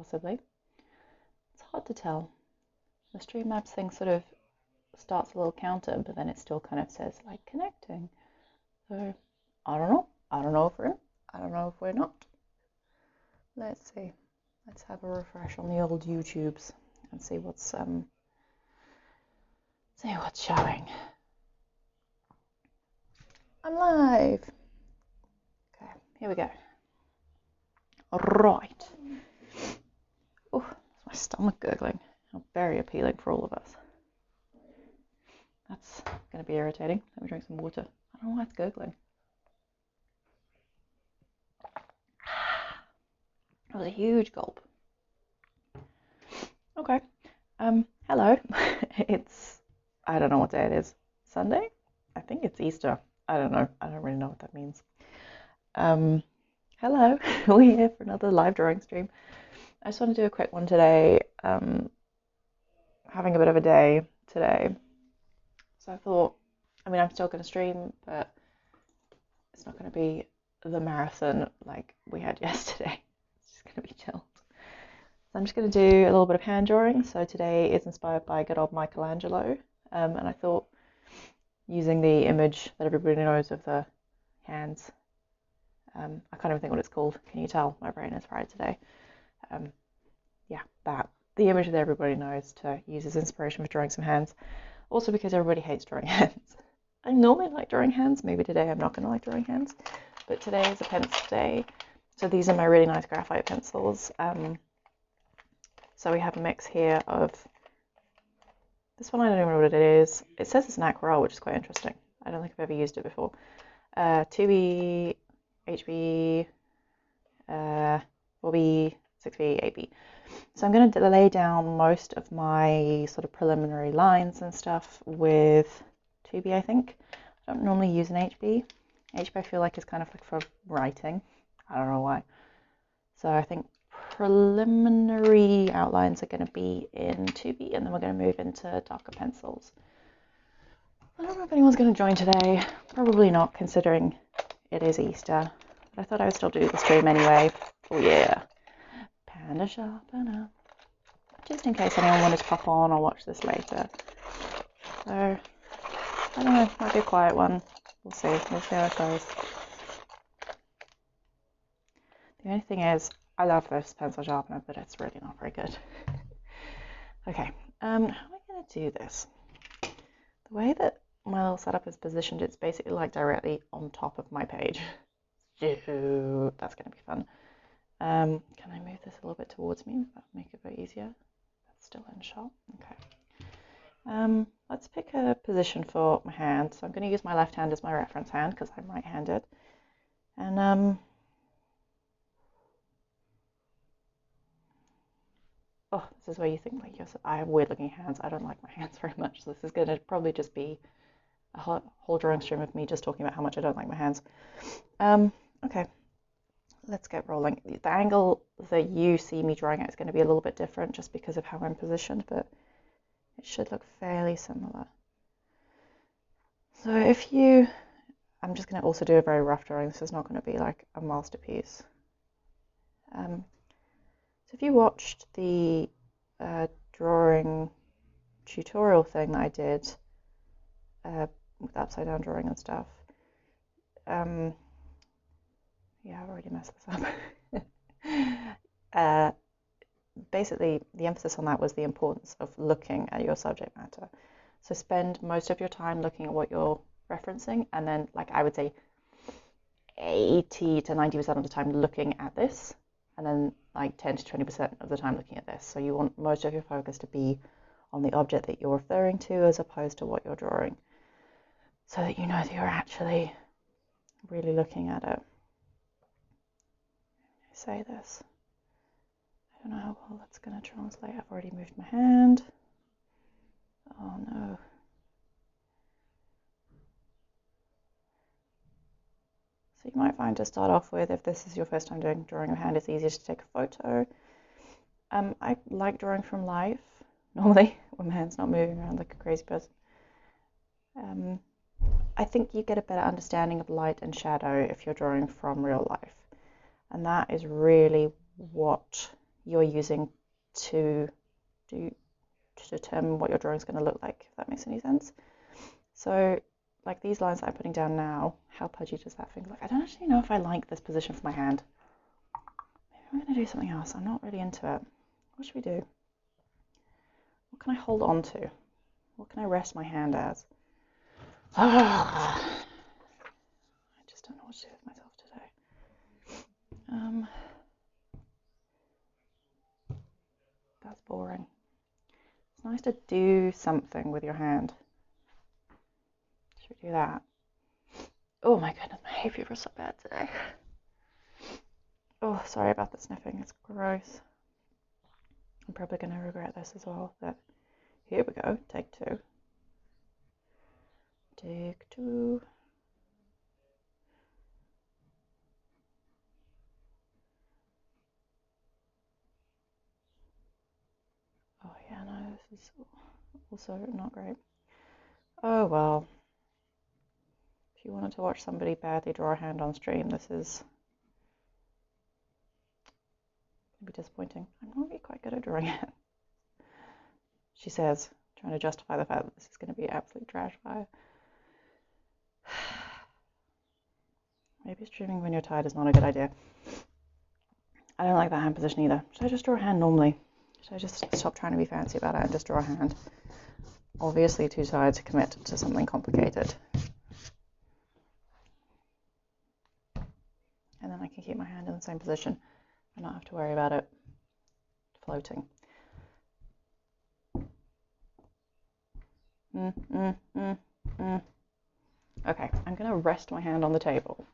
possibly. It's hard to tell. The Stream Labs thing sort of starts a little counter, but then it still kind of says like connecting. So I don't know. I don't know if we're in. I don't know if we're not. Let's see. Let's have a refresh on the old YouTubes and see what's showing. I'm live. Okay, here we go. Right. Oh, my stomach gurgling. How very appealing for all of us. That's going to be irritating. Let me drink some water. I don't know why it's gurgling. That was a huge gulp. Okay. Hello. I don't know what day it is. Sunday? I think it's Easter. I don't know. I don't really know what that means. Hello. We're here for another live drawing stream. I just want to do a quick one today. Having a bit of a day today. So I thought, I'm still going to stream, but it's not going to be the marathon like we had yesterday. It's just going to be chilled. So I'm just going to do a little bit of hand drawing. So today is inspired by good old Michelangelo. And I thought using the image that everybody knows of the hands, I can't even think what it's called. Can you tell? My brain is fried today. The image that everybody knows to use as inspiration for drawing some hands. Also because everybody hates drawing hands. I normally like drawing hands. Maybe today I'm not going to like drawing hands. But today is a pencil day. So these are my really nice graphite pencils. So we have a mix here of, this one I don't even know what it is. It says it's an aquarelle, which is quite interesting. I don't think I've ever used it before. 2B, HB, 4B, 6B, 8B. So I'm going to lay down most of my sort of preliminary lines and stuff with 2B, I think. I don't normally use an HB. HB I feel like is kind of like for writing. I don't know why. So I think preliminary outlines are going to be in 2B, and then we're going to move into darker pencils. I don't know if anyone's going to join today. Probably not, considering it is Easter. But I thought I would still do the stream anyway. Oh yeah. Panda sharpener. Just in case anyone wanted to pop on or watch this later. So, I don't know, might be a quiet one. We'll see how it goes. The only thing is, I love this pencil sharpener, but it's really not very good. Okay, how am I going to do this? The way that my little setup is positioned, it's basically like directly on top of my page. That's going to be fun. Can I move this a little bit towards me? That'll make it a bit easier. That's still in shot. Okay. Let's pick a position for my hand. So I'm going to use my left hand as my reference hand because I'm right-handed. And this is where you think like, yes, I have weird-looking hands. I don't like my hands very much. So this is going to probably just be a whole drawing stream of me just talking about how much I don't like my hands. Okay. Let's get rolling. The angle that you see me drawing at is going to be a little bit different just because of how I'm positioned, but it should look fairly similar. So I'm just going to also do a very rough drawing. This is not going to be like a masterpiece. So if you watched the drawing tutorial thing that I did with upside down drawing and stuff, yeah, I've already messed this up. Basically, the emphasis on that was the importance of looking at your subject matter. So spend most of your time looking at what you're referencing, and then, like I would say, 80 to 90% of the time looking at this, and then like 10 to 20% of the time looking at this. So you want most of your focus to be on the object that you're referring to as opposed to what you're drawing, so that you know that you're actually really looking at it. Say this. I don't know how well that's going to translate. I've already moved my hand. Oh no. So you might find to start off with, if this is your first time drawing a hand, it's easier to take a photo. I like drawing from life, normally, when my hand's not moving around like a crazy person. I think you get a better understanding of light and shadow if you're drawing from real life. And that is really what you're using to determine what your drawing is going to look like, if that makes any sense. So like these lines that I'm putting down now, how pudgy does that finger look? I don't actually know if I like this position for my hand. Maybe I'm going to do something else. I'm not really into it. What should we do? What can I hold on to? What can I rest my hand as? I just don't know what to do with myself today. That's boring. It's nice to do something with your hand. Should we do that? Oh my goodness, my hay fever is so bad today. Oh, sorry about the sniffing, it's gross. I'm probably going to regret this as well. But here we go, take two. Take two. Oh yeah, no, this is also not great. Oh well. If you wanted to watch somebody badly draw a hand on stream, this is going to be disappointing. I'm normally quite good at drawing it. She says, trying to justify the fact that this is going to be absolute trash fire. Maybe streaming when you're tired is not a good idea. I don't like that hand position either. Should I just draw a hand normally? Should I just stop trying to be fancy about it and just draw a hand? Obviously too tired to commit to something complicated. And then I can keep my hand in the same position and not have to worry about it floating. Okay, I'm going to rest my hand on the table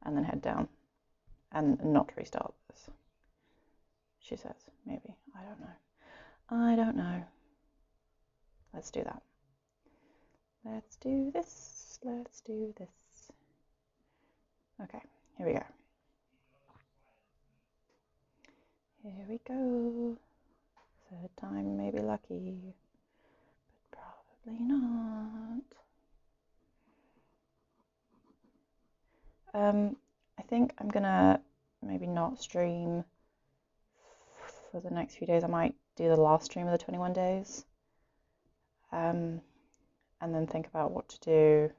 and then head down and not restart this. She says, maybe. I don't know. I don't know. Let's do that. Let's do this. Let's do this. Okay, here we go. Here we go. Third time may be lucky, but probably not. I think I'm gonna maybe not stream for the next few days. I might do the last stream of the 21 days. And then think about what to do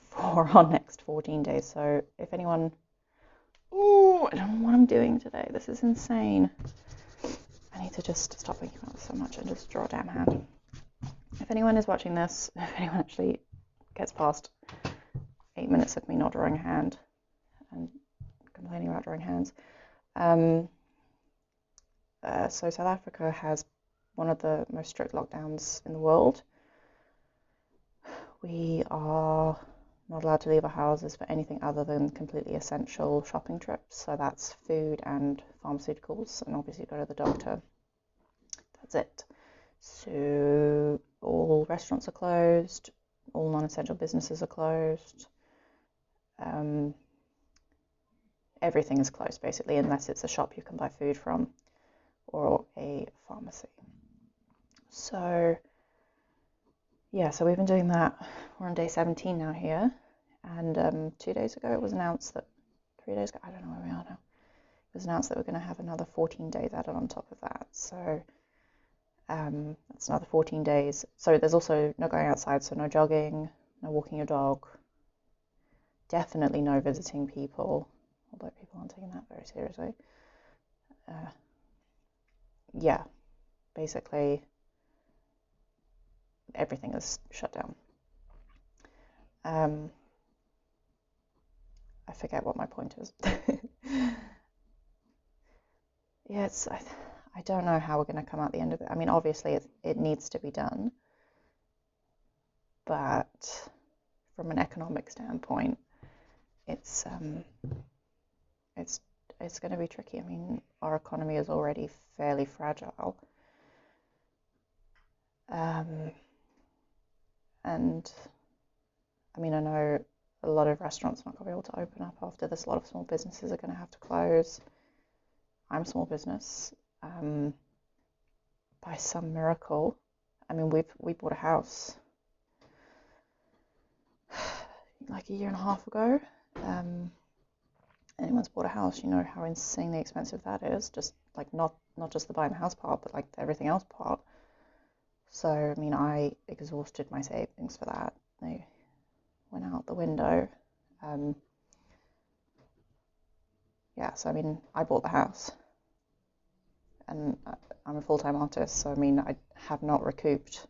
for our next 14 days. So if anyone... Ooh, I don't know what I'm doing today. This is insane. I need to just stop thinking about this so much and just draw a damn hand. If anyone is watching this, if anyone actually gets past 8 minutes of me not drawing a hand and complaining about drawing hands. So South Africa has one of the most strict lockdowns in the world. We are not allowed to leave our houses for anything other than completely essential shopping trips. So that's food and pharmaceuticals, and obviously go to the doctor. That's it. So all restaurants are closed, all non-essential businesses are closed. Everything is closed basically, unless it's a shop you can buy food from or a pharmacy. So yeah, so we've been doing that. We're on day 17 now here, and 2 days ago it was announced that, 3 days ago, I don't know where we are now, it was announced that we're going to have another 14 days added on top of that. So that's another 14 days. So there's also no going outside, so no jogging, no walking your dog, definitely no visiting people, although people aren't taking that very seriously. Yeah, basically everything is shut down. I forget what my point is. Yeah, I don't know how we're going to come out the end of it. I mean, obviously it needs to be done, but from an economic standpoint, it's going to be tricky. I mean, our economy is already fairly fragile, and I mean, I know a lot of restaurants are not going to be able to open up after this. A lot of small businesses are going to have to close. I'm a small business. By some miracle, I mean, we bought a house like a year and a half ago, anyone's bought a house, you know how insanely expensive that is. Just like not just the buying the house part, but like the everything else part. So I mean, I exhausted my savings for that. They went out the window. Yeah, so I mean, I bought the house, and I'm a full-time artist, so I mean, I have not recouped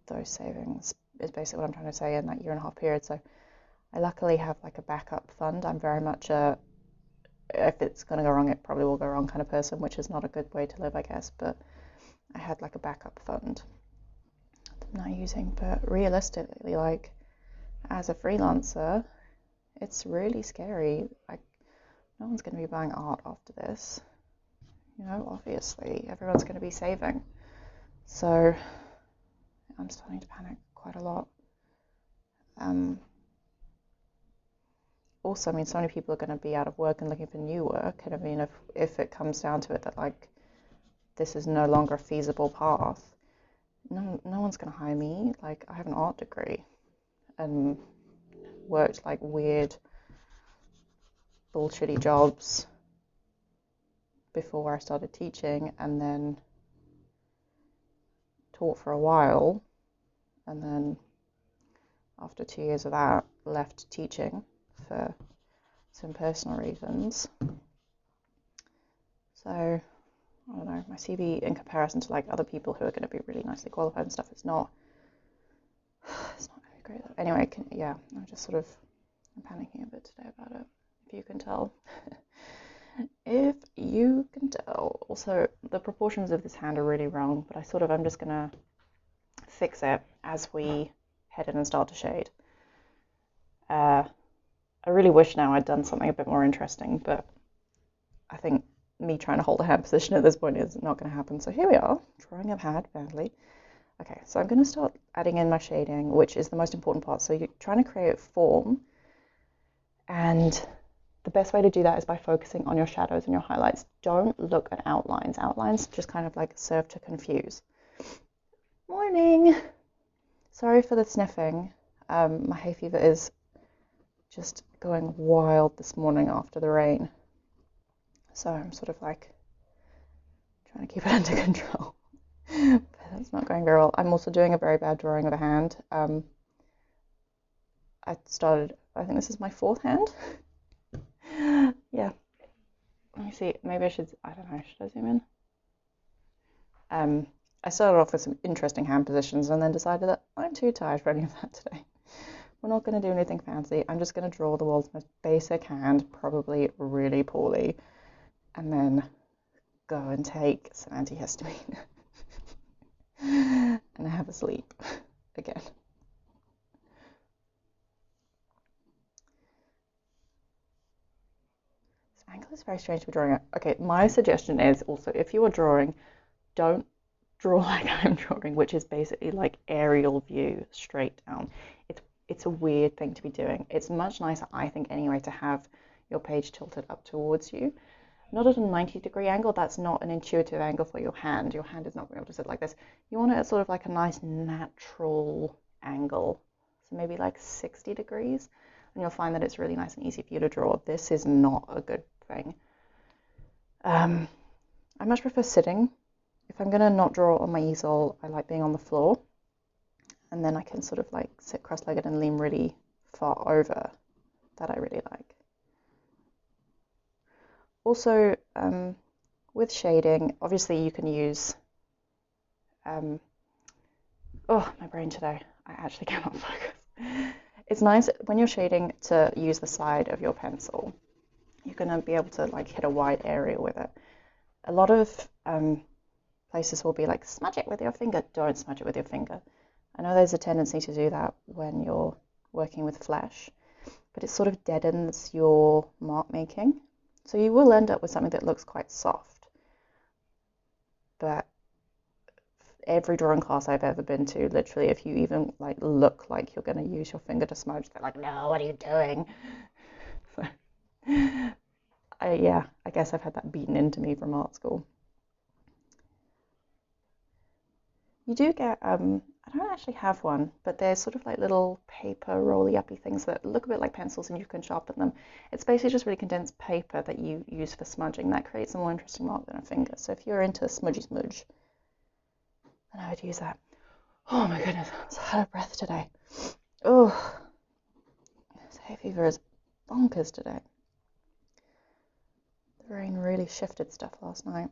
those savings, is basically what I'm trying to say, in that 1.5 year period. So I luckily have like a backup fund. I'm very much a, if it's going to go wrong, it probably will go wrong kind of person, which is not a good way to live, I guess, but I had like a backup fund that I'm not using. But realistically, like, as a freelancer, it's really scary. Like, no one's going to be buying art after this, you know, obviously everyone's going to be saving. So I'm starting to panic quite a lot. Also, I mean, so many people are going to be out of work and looking for new work, and I mean, if it comes down to it that like this is no longer a feasible path, no one's going to hire me. Like, I have an art degree and worked like weird bullshitty jobs before I started teaching, and then taught for a while, and then after 2 years of that, left teaching for some personal reasons. So I don't know, my CV in comparison to like other people who are going to be really nicely qualified and stuff, it's not going to be great. Anyway, yeah, I'm just sort of, I'm panicking a bit today about it, if you can tell. If you can tell. Also, the proportions of this hand are really wrong, but I'm just gonna fix it as we head in and start to shade. I really wish now I'd done something a bit more interesting, but I think me trying to hold a hand position at this point is not going to happen. So here we are, drawing a hand badly. Okay, so I'm going to start adding in my shading, which is the most important part. So you're trying to create form, and the best way to do that is by focusing on your shadows and your highlights. Don't look at outlines. Outlines just kind of like serve to confuse. Morning! Sorry for the sniffing. My hay fever is just going wild this morning after the rain. So I'm sort of like trying to keep it under control. But that's not going very well. I'm also doing a very bad drawing of a hand. I think this is my 4th hand. Yeah. Let me see. Maybe I don't know, should I zoom in? I started off with some interesting hand positions and then decided that I'm too tired for any of that today. We're not going to do anything fancy. I'm just going to draw the world's most basic hand, probably really poorly, and then go and take some antihistamine and have a sleep again. This angle is very strange for drawing. Okay, my suggestion is also, if you are drawing, don't draw like I'm drawing, which is basically like aerial view straight down. It's a weird thing to be doing. It's much nicer, I think anyway, to have your page tilted up towards you. Not at a 90-degree angle. That's not an intuitive angle for your hand. Your hand is not going to be able to sit like this. You want it at sort of like a nice natural angle. So maybe like 60 degrees. And you'll find that it's really nice and easy for you to draw. This is not a good thing. I much prefer sitting. If I'm going to not draw on my easel, I like being on the floor. And then I can sort of like sit cross-legged and lean really far over. That I really like. Also, with shading, obviously you can use, oh, my brain today, I actually cannot focus. It's nice when you're shading to use the side of your pencil. You're going to be able to like hit a wide area with it. A lot of places will be like, smudge it with your finger. Don't smudge it with your finger. I know there's a tendency to do that when you're working with flesh, but it sort of deadens your mark making. So you will end up with something that looks quite soft. But every drawing class I've ever been to, literally, if you even like look like you're going to use your finger to smudge, they're like, no, what are you doing? So, I guess I've had that beaten into me from art school. You do get, I don't I don't actually have one, but they're sort of like little paper rolly-uppy things that look a bit like pencils and you can sharpen them. It's basically just really condensed paper that you use for smudging. That creates a more interesting mark than a finger. So if you're into smudgy smudge, then I would use that. Oh my goodness, I'm so out of breath today. Oh, this hay fever is bonkers today. The rain really shifted stuff last night.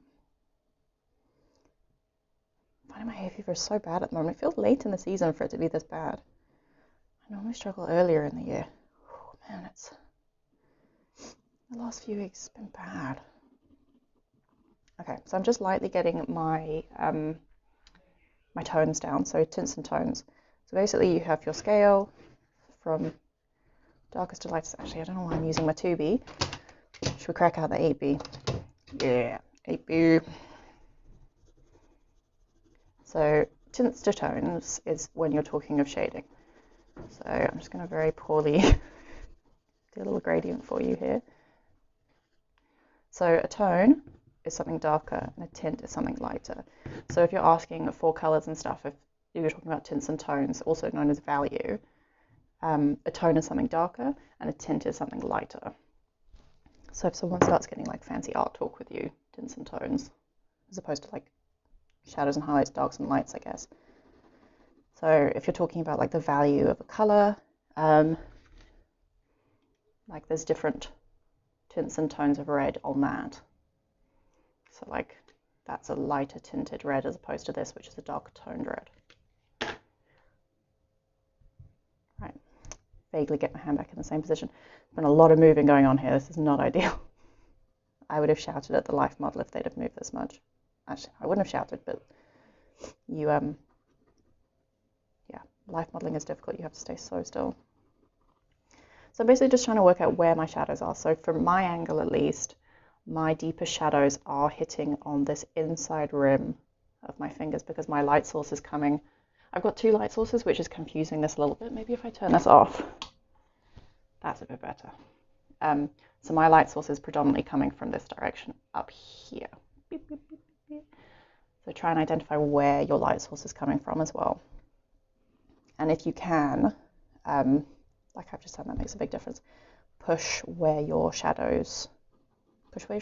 I find my hay fever is so bad at the moment. It feels late in the season for it to be this bad. I normally struggle earlier in the year. Oh man, it's the last few weeks have been bad. Okay, so I'm just lightly getting my my tones down, so tints and tones. So basically you have your scale from darkest to lightest. Actually, I don't know why I'm using my 2B. Should we crack out the 8B? Yeah, 8B. So tints to tones is when you're talking of shading. So I'm just going to very poorly do a little gradient for you here. So a tone is something darker and a tint is something lighter. So if you're asking for colors and stuff, if you're talking about tints and tones, also known as value, a tone is something darker and a tint is something lighter. So if someone starts getting like fancy art talk with you, tints and tones, as opposed to like shadows and highlights, darks and lights, I guess. So if you're talking about like the value of a color, like there's different tints and tones of red on that. So like that's a lighter tinted red as opposed to this, which is a darker toned red. Right, vaguely get my hand back in the same position. There's been a lot of moving going on here. This is not ideal. I would have shouted at the life model if they'd have moved this much. Actually, I wouldn't have shouted, but you, yeah, life modeling is difficult. You have to stay so still. So I'm basically just trying to work out where my shadows are. So from my angle at least, my deepest shadows are hitting on this inside rim of my fingers because my light source is coming. I've got two light sources, which is confusing this a little bit. Maybe if I turn this off, that's a bit better. So my light source is predominantly coming from this direction up here. Beep, beep, beep, beep. So try and identify where your light source is coming from as well. And if you can, like I've just said, that makes a big difference. Push your shadows and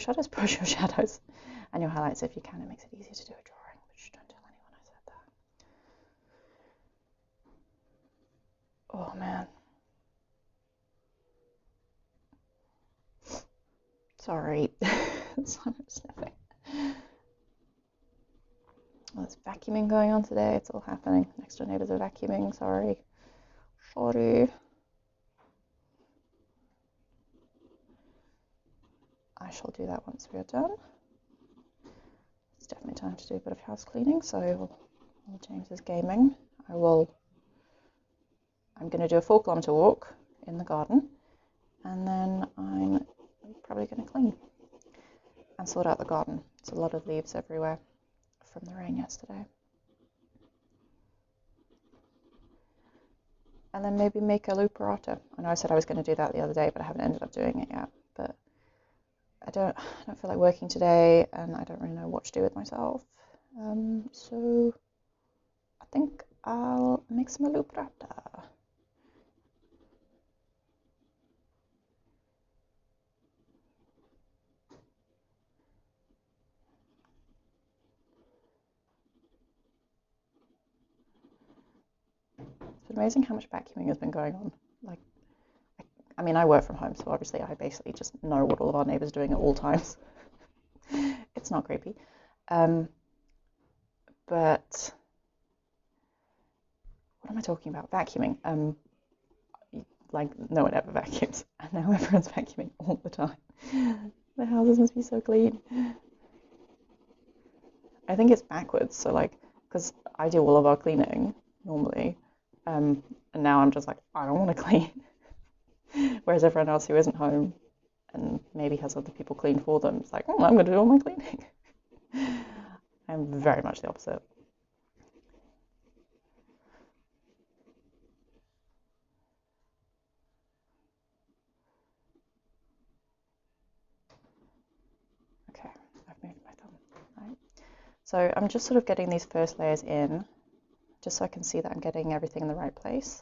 your highlights if you can. It makes it easier to do a drawing, which don't tell anyone I said that. Oh man. Sorry. So much sniffing. Well, there's vacuuming going on today. It's all happening. Next door neighbours are vacuuming. Sorry. I shall do that once we are done. It's definitely time to do a bit of house cleaning. So while James is gaming, I'm going to do a 4-kilometre walk in the garden, and then I'm probably going to clean and sort out the garden. There's a lot of leaves everywhere from the rain yesterday. And then maybe make a loo paratha. I know I said I was going to do that the other day, but I haven't ended up doing it yet. But I don't feel like working today, and I don't really know what to do with myself. So I think I'll make some aloo paratha. It's been amazing how much vacuuming has been going on. Like, I mean, I work from home, so obviously I basically just know what all of our neighbours are doing at all times. It's not creepy. But what am I talking about? Vacuuming. Like, no one ever vacuums, and now everyone's vacuuming all the time. The houses must be so clean. I think it's backwards, so like, because I do all of our cleaning normally, and now I'm just like, I don't want to clean. Whereas everyone else who isn't home and maybe has other people clean for them, it's like, oh, I'm going to do all my cleaning. I'm very much the opposite. Okay, I've moved my thumb. Right. So I'm just sort of getting these first layers in, just so I can see that I'm getting everything in the right place.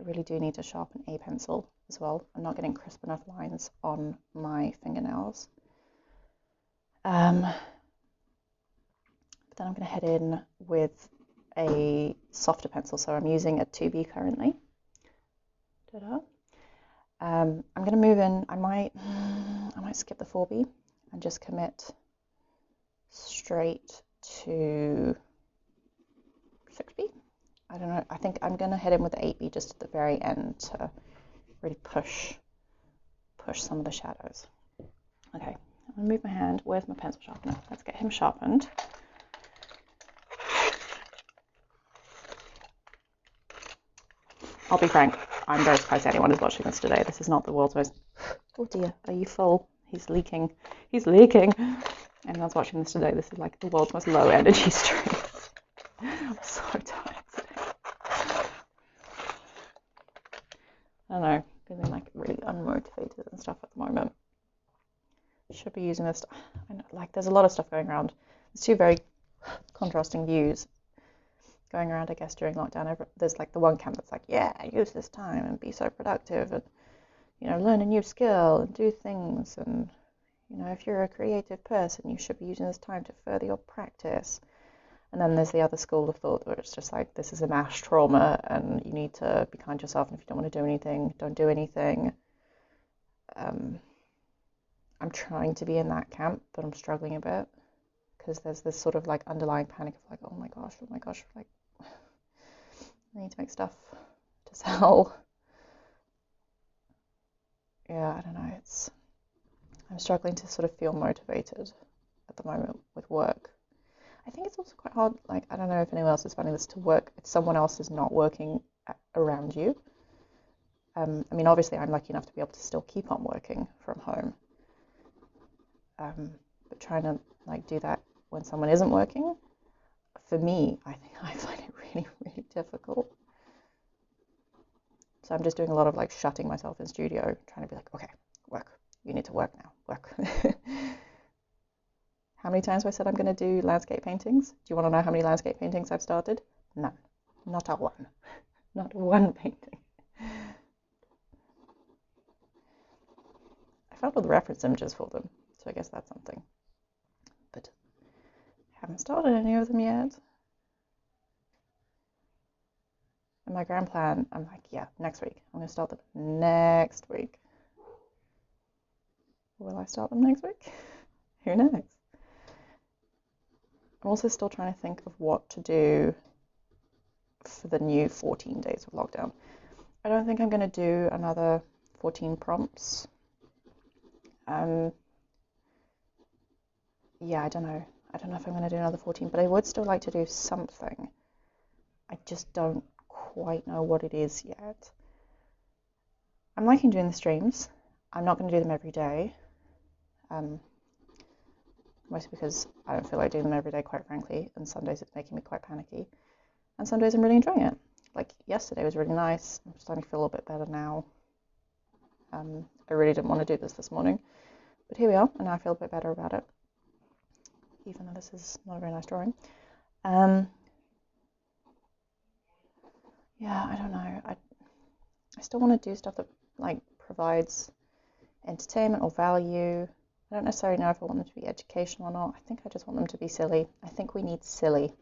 I really do need to sharpen a pencil as well. I'm not getting crisp enough lines on my fingernails. But then I'm going to head in with a softer pencil. So I'm using a 2B currently. I'm going to move in. I might skip the 4B and just commit straight to 6B. I don't know. I think I'm going to head in with the 8B just at the very end to really push some of the shadows. Okay, I'm going to move my hand. Where's my pencil sharpener? Let's get him sharpened. I'll be frank, I'm very surprised anyone is watching this today. This is not the world's most... Oh dear, are you full? He's leaking. He's leaking. Anyone's watching this today, this is like the world's most low energy stream. I'm so tired today. I don't know, feeling like really unmotivated and stuff at the moment. Should be using this. I know, like, there's a lot of stuff going around. There's two very contrasting views going around, I guess, during lockdown. There's like the one camp that's like, yeah, use this time and be so productive and, you know, learn a new skill and do things. And, you know, if you're a creative person, you should be using this time to further your practice. And then there's the other school of thought where it's just like, this is a mass trauma and you need to be kind to yourself. And if you don't want to do anything, don't do anything. I'm trying to be in that camp, but I'm struggling a bit because there's this sort of like underlying panic of like, oh my gosh, like I need to make stuff to sell. Yeah, I don't know. I'm struggling to sort of feel motivated at the moment with work. I think it's also quite hard, like, I don't know if anyone else is finding this, to work if someone else is not working around you. I mean, obviously I'm lucky enough to be able to still keep on working from home. But trying to like do that when someone isn't working, for me, I think I find it really, really difficult. So I'm just doing a lot of like shutting myself in studio, trying to be like, okay, work. You need to work now. Work. How many times have I said I'm going to do landscape paintings? Do you want to know how many landscape paintings I've started? None. Not a one. Not one painting. I found all the reference images for them, so I guess that's something. But I haven't started any of them yet. And my grand plan, I'm like, yeah, next week. I'm going to start them next week. Will I start them next week? Who knows? I'm also still trying to think of what to do for the new 14 days of lockdown. I don't think I'm going to do another 14 prompts. Yeah, I don't know. I don't know if I'm going to do another 14, but I would still like to do something. I just don't quite know what it is yet. I'm liking doing the streams. I'm not going to do them every day. Mostly because I don't feel like doing them every day, quite frankly, and some days it's making me quite panicky. And some days I'm really enjoying it. Like yesterday was really nice. I'm starting to feel a little bit better now. I really didn't want to do this morning, but here we are, and now I feel a bit better about it, even though this is not a very nice drawing. Yeah, I don't know. I still want to do stuff that like provides entertainment or value. I don't necessarily know if I want them to be educational or not. I think I just want them to be silly. I think we need silly.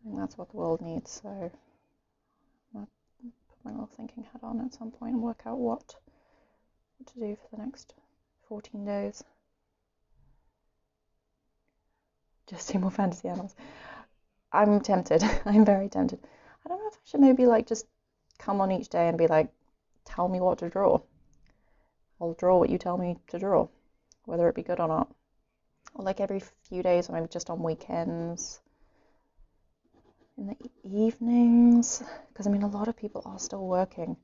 And that's what the world needs, so I'll put my little thinking hat on at some point and work out what to do for the next 14 days. Just do more fantasy animals. I'm tempted. I'm very tempted. I don't know if I should maybe like just come on each day and be like, tell me what to draw. I'll draw what you tell me to draw, whether it be good or not. Or like every few days, or maybe just on weekends, in the evenings, because I mean a lot of people are still working,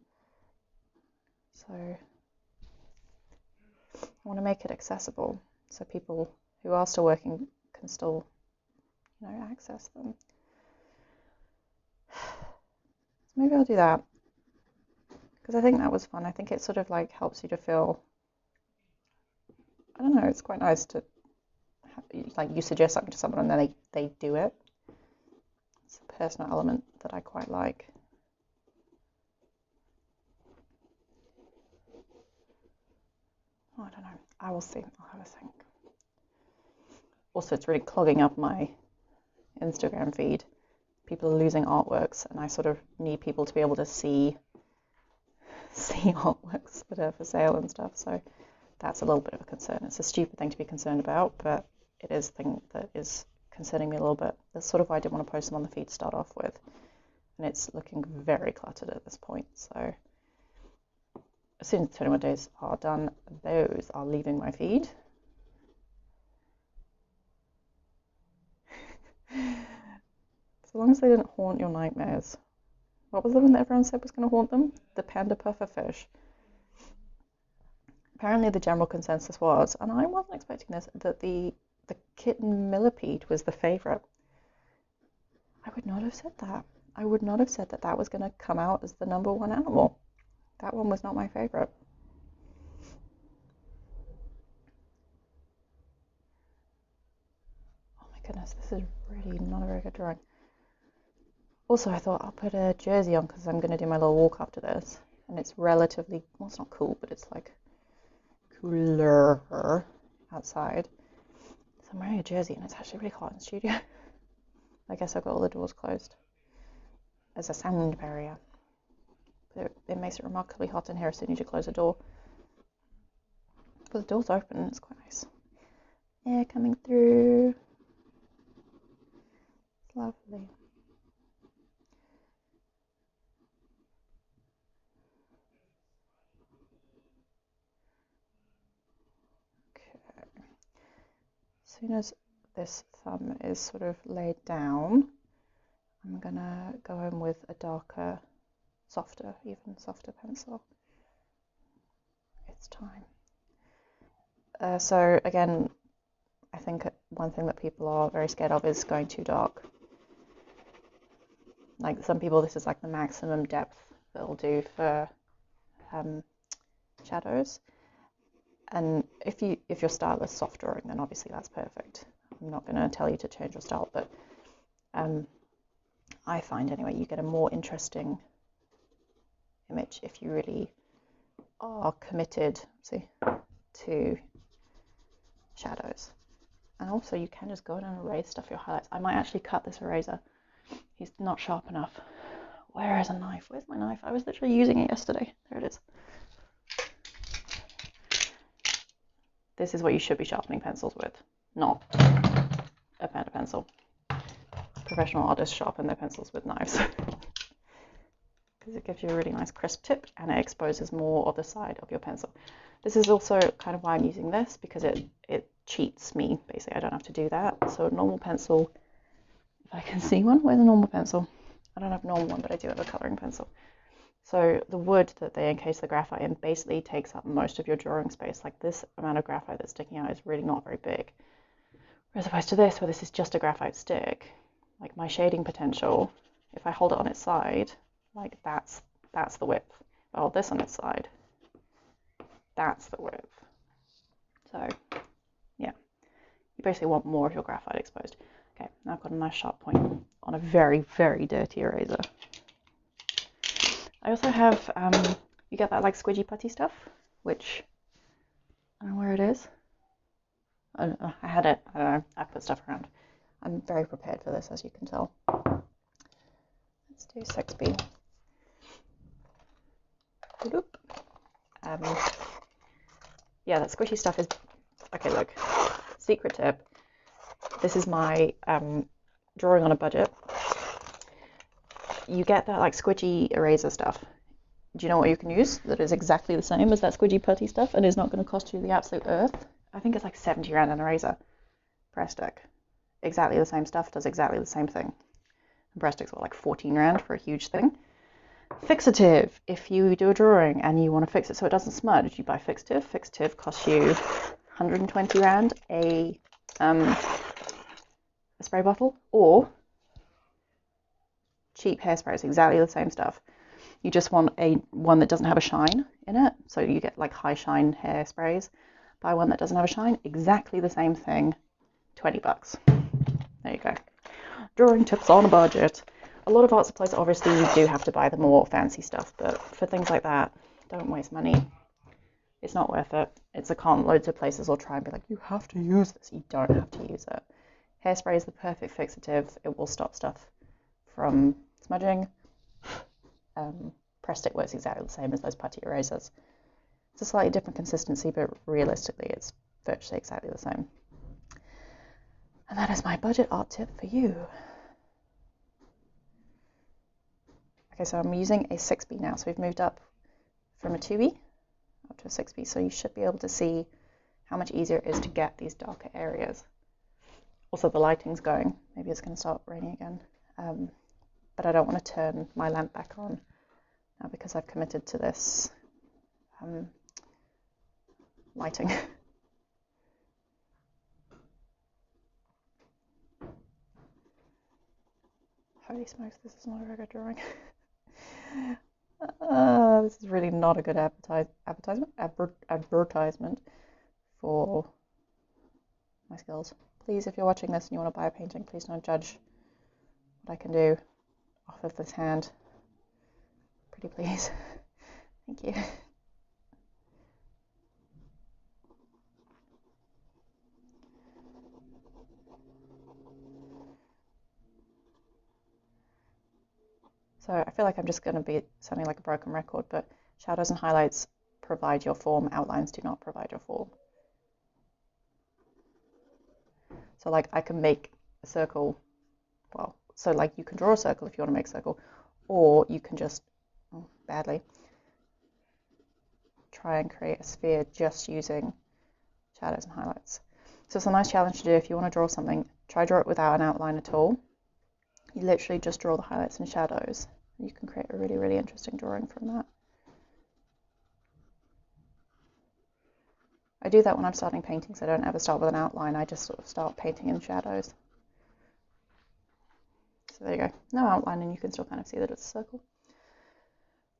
so I want to make it accessible so people who are still working can still, you know, access them. So maybe I'll do that, because I think that was fun. I think it sort of like helps you to feel, I don't know, it's quite nice to have, like, you suggest something to someone and then they do it. personal element that I quite like. Oh, I don't know. I will see. I'll have a think. Also, it's really clogging up my Instagram feed. People are losing artworks, and I sort of need people to be able to see artworks that are for sale and stuff. So that's a little bit of a concern. It's a stupid thing to be concerned about, but it is a thing that is concerning me a little bit. That's sort of why I didn't want to post them on the feed to start off with. And it's looking very cluttered at this point. So as soon as the 21 days are done, those are leaving my feed. So long as they didn't haunt your nightmares. What was the one that everyone said was going to haunt them? The panda pufferfish. Apparently the general consensus was, and I wasn't expecting this, that the kitten millipede was the favourite. I would not have said that. I would not have said that that was going to come out as the #1 animal. That one was not my favourite. Oh my goodness, this is really not a very good drawing. Also, I thought I'll put a jersey on because I'm going to do my little walk after this. And it's relatively, well, it's not cool, but it's like cooler outside. So I'm wearing a jersey and it's actually really hot in the studio. I guess I've got all the doors closed. There's a sound barrier. But it makes it remarkably hot in here as soon as you close the door. But the door's open and it's quite nice. Air coming through. It's lovely. As soon as this thumb is sort of laid down, I'm gonna go in with a darker, even softer pencil. It's time. So again, I think one thing that people are very scared of is going too dark. Like some people, this is like the maximum depth they'll do for shadows. And if your style is soft drawing, then obviously that's perfect. I'm not going to tell you to change your style, but I find anyway you get a more interesting image if you really are committed to shadows. And also you can just go in and erase stuff your highlights. I might actually cut this eraser. He's not sharp enough. Where is a knife? Where's my knife? I was literally using it yesterday. There it is. This is what you should be sharpening pencils with, not a pen and pencil. Professional artists sharpen their pencils with knives because it gives you a really nice crisp tip and it exposes more of the side of your pencil. This is also kind of why I'm using this, because it cheats me. Basically, I don't have to do that. So a normal pencil, if I can see one, where's a normal pencil? I don't have a normal one, but I do have a colouring pencil. So the wood that they encase the graphite in basically takes up most of your drawing space. Like this amount of graphite that's sticking out is really not very big. As opposed to this, where this is just a graphite stick, like my shading potential, if I hold it on its side, like that's the width. If I hold this on its side, that's the width. So yeah, you basically want more of your graphite exposed. Okay, now I've got a nice sharp point on a very, very dirty eraser. I also have, you get that like squidgy putty stuff, which, I don't know where it is. I had it, I don't know, I put stuff around. I'm very prepared for this, as you can tell. Let's do 6B. Yeah, that squishy stuff is, okay, look, secret tip. This is my drawing on a budget. You get that like squidgy eraser stuff. Do you know what you can use that is exactly the same as that squidgy putty stuff and is not going to cost you the absolute earth? I think it's like 70 rand an eraser. Press stick. Exactly the same stuff, does exactly the same thing. And press stick's what, like 14 rand for a huge thing? Fixative. If you do a drawing and you want to fix it so it doesn't smudge, you buy fixative. Fixative costs you 120 rand a spray bottle, or cheap hairsprays, exactly the same stuff. You just want one that doesn't have a shine in it, so you get like high shine hairsprays. Buy one that doesn't have a shine, exactly the same thing, 20 bucks. There you go. Drawing tips on a budget. A lot of art supplies, obviously, you do have to buy the more fancy stuff, but for things like that, don't waste money. It's not worth it. It's a con. Loads of places will try and be like, you have to use this. You don't have to use it. Hairspray is the perfect fixative. It will stop stuff from smudging. Press stick works exactly the same as those putty erasers. It's a slightly different consistency, but realistically, it's virtually exactly the same. And that is my budget art tip for you. Okay, so I'm using a 6B now. So we've moved up from a 2B up to a 6B. So you should be able to see how much easier it is to get these darker areas. Also, the lighting's going. Maybe it's going to start raining again. But I don't want to turn my lamp back on now because I've committed to this lighting. Holy smokes, this is not a very good drawing. This is really not a good advertisement for my skills. Please, if you're watching this and you want to buy a painting, please don't judge what I can do off of this hand. Pretty please. Thank you. So I feel like I'm just going to be sounding like a broken record, but shadows and highlights provide your form, outlines do not provide your form. So like I can make a circle, well, so like you can draw a circle if you want to make a circle, or you can just, badly, try and create a sphere just using shadows and highlights. So it's a nice challenge to do if you want to draw something. Try draw it without an outline at all. You literally just draw the highlights and shadows. You can create a really, really interesting drawing from that. I do that when I'm starting paintings. I don't ever start with an outline. I just sort of start painting in shadows. So there you go. No outline, and you can still kind of see that it's a circle.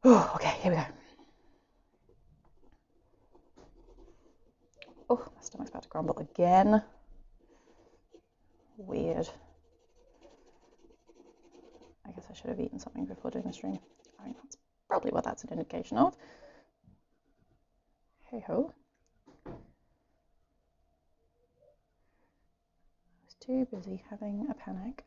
Oh, okay, here we go. Oh, my stomach's about to grumble again. Weird. I guess I should have eaten something before doing the stream. I mean, that's probably what that's an indication of. Hey ho. I was too busy having a panic.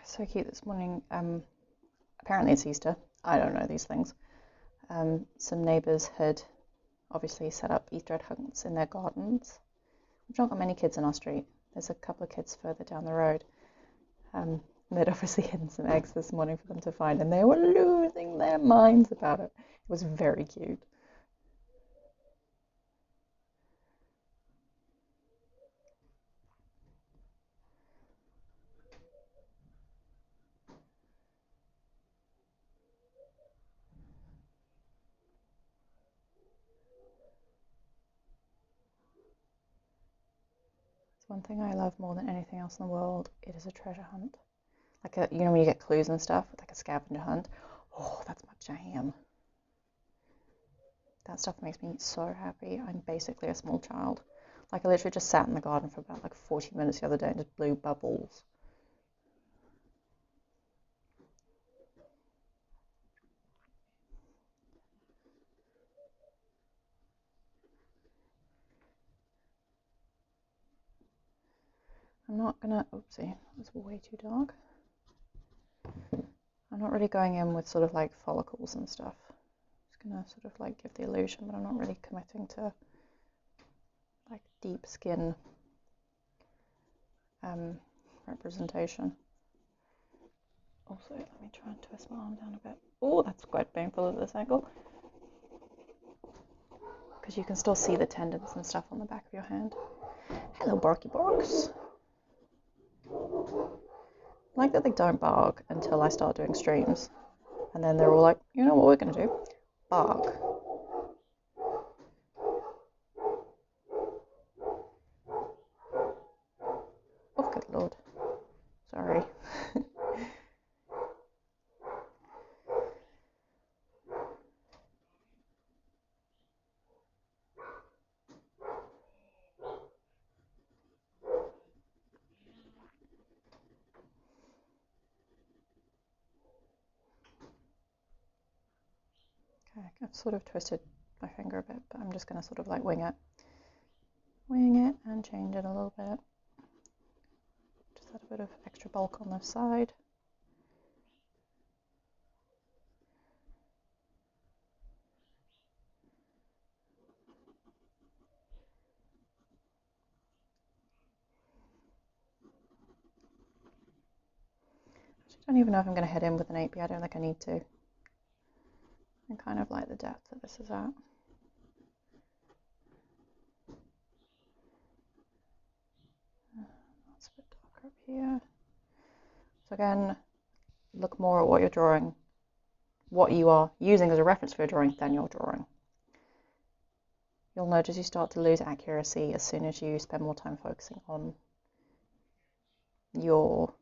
So cute this morning. Apparently it's Easter. I don't know these things. Some neighbours had obviously set up Easter egg hunts in their gardens. We've not got many kids in our street. There's a couple of kids further down the road. They'd obviously hidden some eggs this morning for them to find, and they were losing their minds about it. It was very cute. It's one thing I love more than anything else in the world. It is a treasure hunt. Like you know when you get clues and stuff, like a scavenger hunt. Oh, that's my jam. That stuff makes me so happy. I'm basically a small child. Like I literally just sat in the garden for about like 40 minutes the other day and just blew bubbles. I'm not gonna, oopsie, that's way too dark. I'm not really going in with sort of like follicles and stuff. Just gonna sort of like give the illusion, but I'm not really committing to like deep skin representation. Also, let me try and twist my arm down a bit. Oh, that's quite painful at this angle. Because you can still see the tendons and stuff on the back of your hand. Hello, barky barks. I like that they don't bark until I start doing streams. And then they're all like, you know what we're going to do? Bark. Oh, good lord. Sorry. Okay, I've sort of twisted my finger a bit, but I'm just going to sort of like wing it. Wing it and change it a little bit. Just add a bit of extra bulk on this side. I don't even know if I'm going to head in with an 8B. I don't think I need to. I kind of like the depth that this is at. That's a bit darker up here. So again, look more at what you're drawing, what you are using as a reference for your drawing than your drawing. You'll notice you start to lose accuracy as soon as you spend more time focusing on your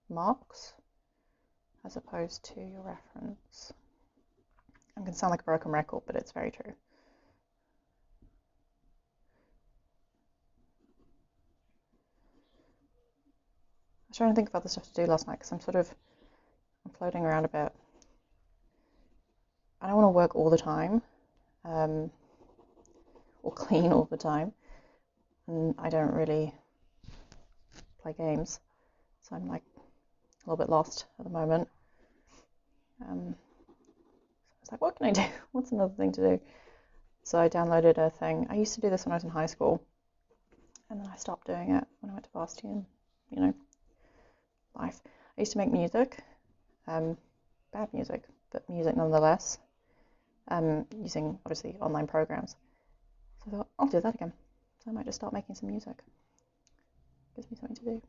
marks as opposed to your reference. I'm going to sound like a broken record, but it's very true. I was trying to think of other stuff to do last night because I'm floating around a bit. I don't want to work all the time or clean all the time, and I don't really play games, so I'm like a little bit lost at the moment. So I was like, what can I do? What's another thing to do? So I downloaded a thing. I used to do this when I was in high school, and then I stopped doing it when I went to varsity and, you know, life. I used to make music, bad music, but music nonetheless, using obviously online programs. So I thought, I'll do that again. So I might just start making some music. Gives me something to do.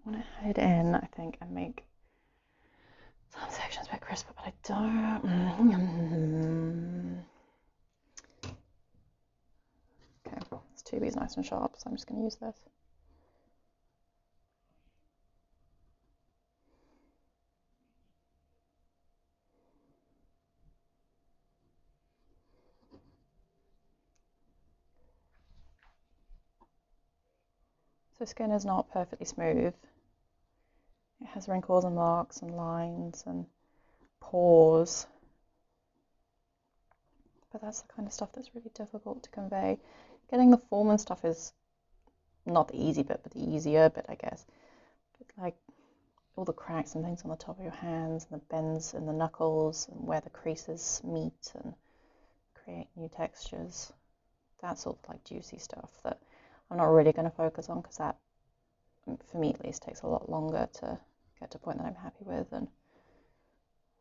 I want to head in, I think, and make some sections a bit crisper, but I don't. Okay, this 2B is nice and sharp, so I'm just going to use this. So skin is not perfectly smooth. It has wrinkles and marks and lines and pores. But that's the kind of stuff that's really difficult to convey. Getting the form and stuff is not the easy bit, but the easier bit, I guess. But like all the cracks and things on the top of your hands and the bends in the knuckles and where the creases meet and create new textures. That sort of like juicy stuff that I'm not really going to focus on because that, for me at least, takes a lot longer to get to a point that I'm happy with. And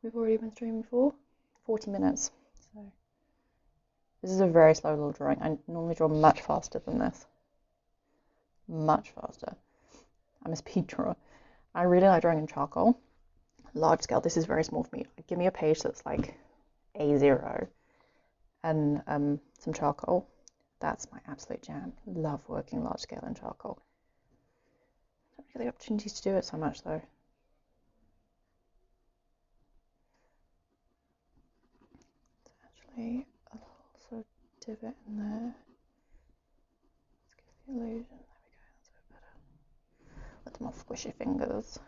we've already been streaming for 40 minutes. So this is a very slow little drawing. I normally draw much faster than this. Much faster. I'm a speed drawer. I really like drawing in charcoal. Large scale, this is very small for me. Give me a page that's like A0 and some charcoal. That's my absolute jam. Love working large scale in charcoal. I don't get the opportunities to do it so much though. There's actually a little sort of divot in there. Let's give the illusion. There we go, that's a bit better. With more squishy fingers.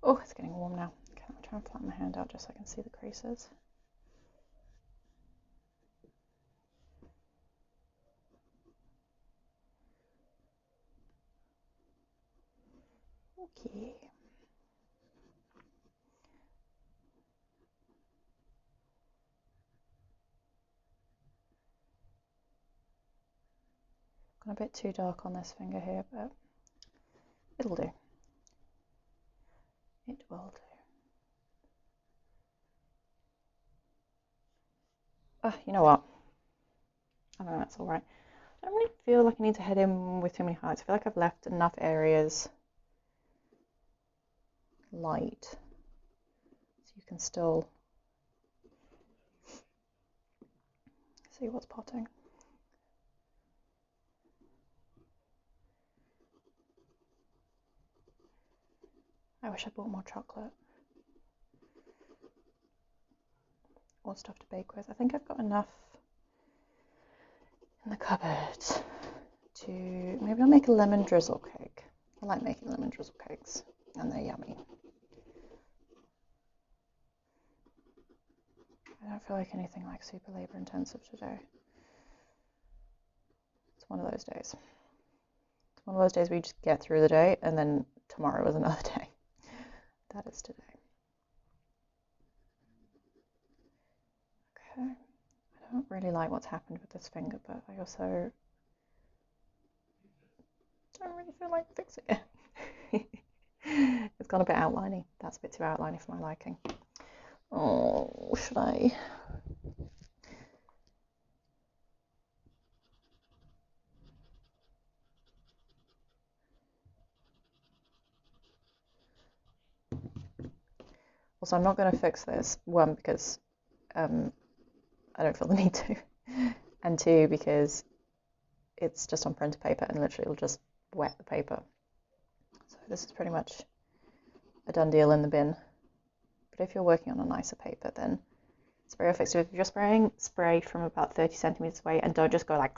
Oh, it's getting warm now. Okay, I'm trying to flatten my hand out just so I can see the creases. Okay. a bit too dark on this finger here, but it'll do. It will do. Oh, you know what? I think that's all right. I don't really feel like I need to head in with too many highlights. I feel like I've left enough areas light so you can still see what's potting. I wish I bought more chocolate or stuff to bake with. I think I've got enough in the cupboard to, maybe I'll make a lemon drizzle cake. I like making lemon drizzle cakes and they're yummy. I don't feel like anything like super labor intensive today. It's one of those days. It's one of those days where you just get through the day and then tomorrow is another day. That is today. Okay. I don't really like what's happened with this finger, but I also don't really feel like fixing it. It's gone a bit outliney. That's a bit too outliney for my liking. Oh, should I? Also, I'm not going to fix this. One, because I don't feel the need to. And two, because it's just on printer paper and literally it'll just wet the paper. So this is pretty much a done deal in the bin. But if you're working on a nicer paper, then spray or fix it. If you're spraying, spray from about 30 centimeters away and don't just go like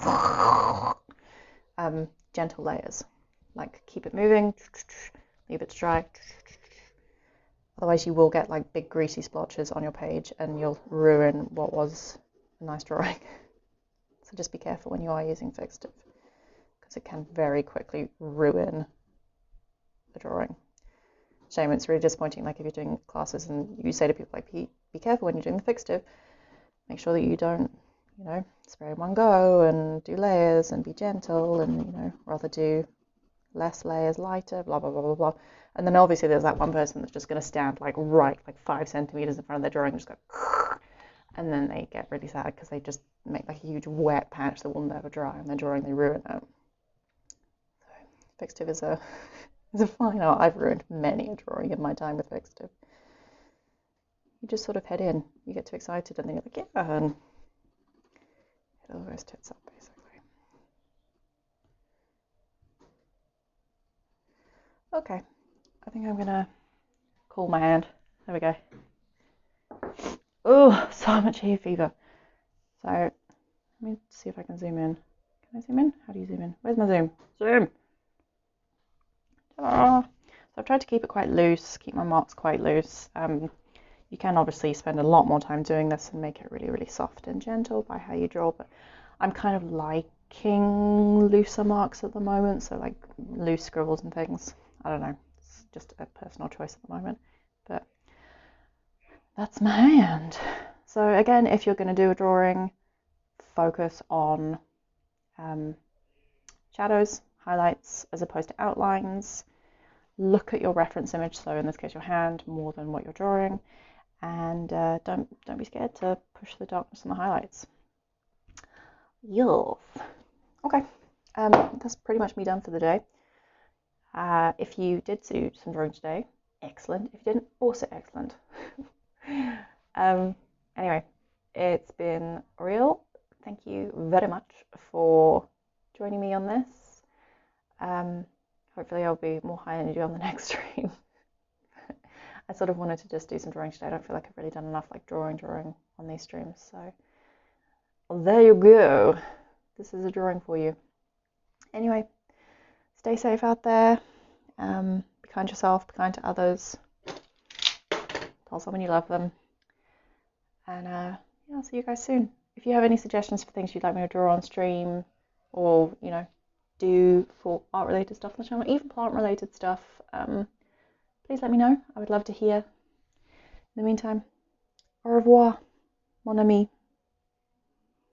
gentle layers. Like keep it moving, leave it to dry. Otherwise you will get like big greasy splotches on your page and you'll ruin what was a nice drawing. So just be careful when you are using fixative because it can very quickly ruin the drawing. Shame, it's really disappointing, like if you're doing classes and you say to people like, be careful when you're doing the fixative, make sure that you don't, spray in one go and do layers and be gentle and, rather do less layers, lighter, blah, blah, blah, blah, blah. And then obviously there's that one person that's just going to stand like 5 centimeters in front of their drawing and just go, and then they get really sad because they just make like a huge wet patch that will never dry and their drawing, they ruin it. So fixative is a fine art. I've ruined many a drawing in my time with fixative. You just sort of head in, you get too excited and then you're like, yeah, and it all goes tits up basically. Okay, I think I'm gonna cool my hand. There we go. Oh, so much hay fever. So let me see if I can zoom in. Can I zoom in? How do you zoom in? Where's my zoom? Zoom! Ta-da! So I've tried to keep it quite loose, keep my marks quite loose. You can obviously spend a lot more time doing this and make it really, really soft and gentle by how you draw, but I'm kind of liking looser marks at the moment, so like loose scribbles and things. I don't know, it's just a personal choice at the moment, but that's my hand. So again, if you're going to do a drawing, focus on shadows, highlights, as opposed to outlines. Look at your reference image, so in this case your hand, more than what you're drawing, and don't be scared to push the darkness and the highlights. Yes. Okay, that's pretty much me done for the day. If you did do some drawing today, excellent. If you didn't, also excellent. Anyway, it's been real. Thank you very much for joining me on this. Hopefully I'll be more high energy on the next stream. I sort of wanted to just do some drawing today. I don't feel like I've really done enough like drawing on these streams. So well, there you go. This is a drawing for you. Anyway, stay safe out there. Be kind to yourself, be kind to others. Tell someone you love them. And yeah, I'll see you guys soon. If you have any suggestions for things you'd like me to draw on stream, or do for art related stuff on the channel, even plant related stuff, please let me know. I would love to hear. In the meantime, au revoir, mon ami.